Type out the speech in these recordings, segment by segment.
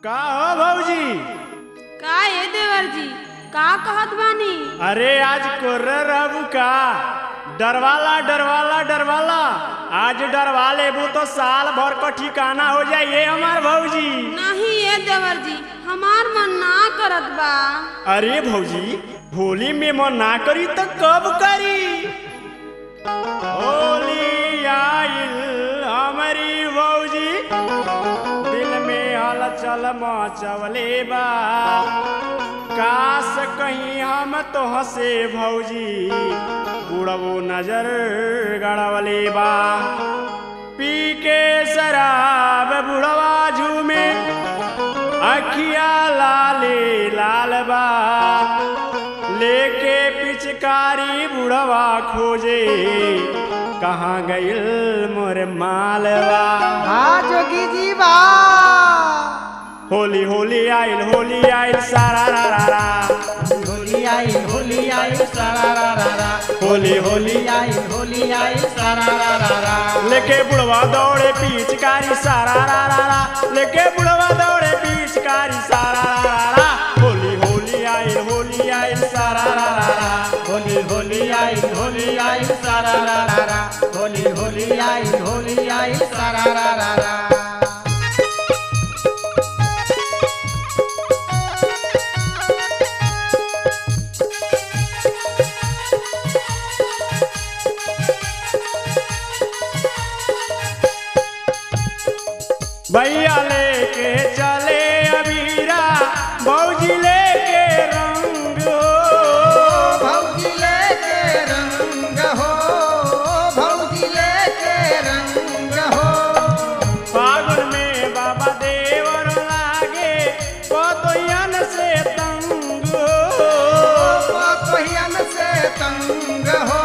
का हो भौजी? का ये देवर जी का कहत बानी? अरे आज कोर्र रहू का डरवाला डरवाला डरवाला आज डरवा लेबू तो साल भर का ठिकाना हो जाइए हमार भौजी। नहीं ये देवर जी हमार मन ना करत बा। अरे भौजी होली में मन ना करी तो कब करी? होली आइल हमारी भौजी दिल में हलचल मचवले बा। काश कहीं हम तो हंसे भौजी बुढ़बो नजर गड़वले बा। पी के शराब बुढ़वा झूमे अखिया लाले लाल बा। लेके पिचकारी बुढ़वा खोजे कहाँ गइल मोर मालवा। हाँ जोगी जी बा। होली होली आइल सारा रा रा रा। होली आई सारा रा रा रा। होली आई सारा रा रा रा। लेके बुढ़वा दौड़े पिचकारी सारा रा रा रा। लेके बुढ़वा दौड़े पिचकारी सारा रा रा रा। होली आइल सारा रा रा रा। होली आई सारा रा रा रा। होली आई सारा रा रा रा। भैया लेके चले अबीरा भौजी लेके रंग हो। भौजी लेके रंग हो। भौजी लेके रंग हो। फागुन में बाबा देवर लागे पतोयन से तंग हो। पतोहियन से तंग हो।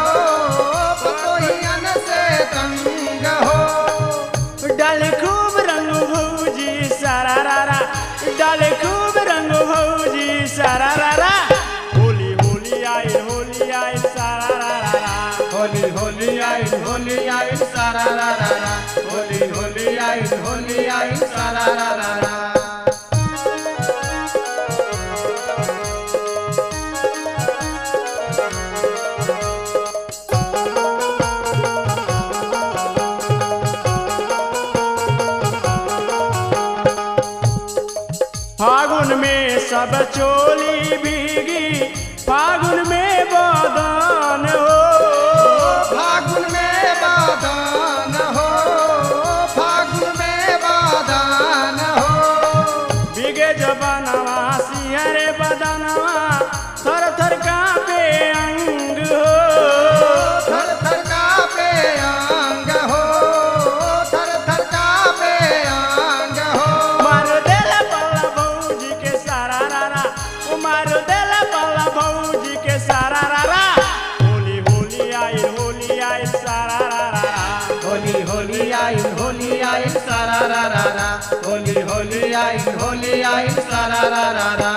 पतोहियन से तंग हो। डाले खूब रंग भौजी सारा रा रा। डाले खूब रंग भौजी सारा रा रा। होली आइल सारा रा रा रा। होली आई सारा रा रा रा। होली आई सारा रा रा रा। फागुन में सब चोली भीगी फागुन में बदन हो। फागुन में बादान हो। फागुन में बादान हो। बिगे जबनवा सिहरे बदनवा थर थर कांपे अंग हो। थर थर कांपे अंग हो। थर थर कांपे अंग हो। मार देला पल्ला भौजी के सारा रा रा। ओ मार देला पल्ला भौजी के सारा रा रा। होली आइल सारा रा रा रा। होली आई सारा रा रा रा। होली आई सारा रा रा रा।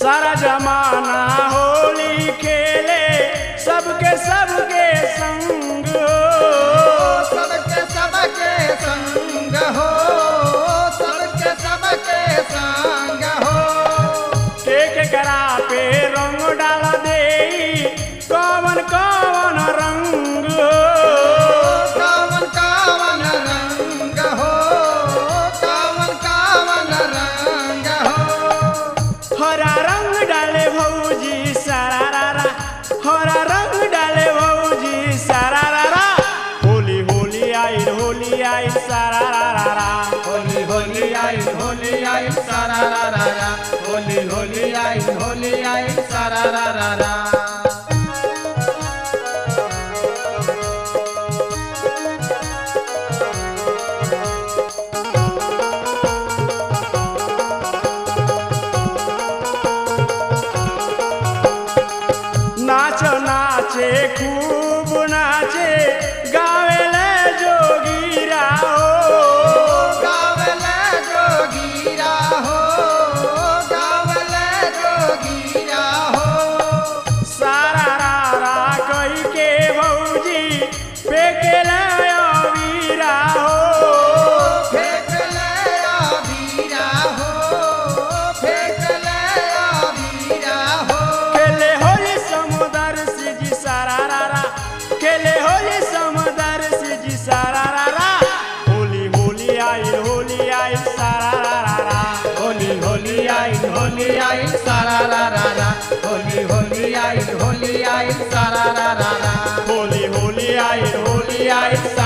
सारा जमाना होली खेले सबके सबके संग हो। सबके संग हो। सबके संग हो। के करा पे रंग डाल दे कवन कवन रंग हो। कावन रंग हो। कावन रंग हो। हरा रंग डाले भौजी सारा रा रा। हरा रंग डाले भौजी सारा रा रा। होली आइल सारा रा रा रा। होली आई सारा रा रा रा। होली आई सारा रा रा रा। नाचे खूब नाचे गावेले जोगीरा हो। गावेले जोगीरा होली आई सारा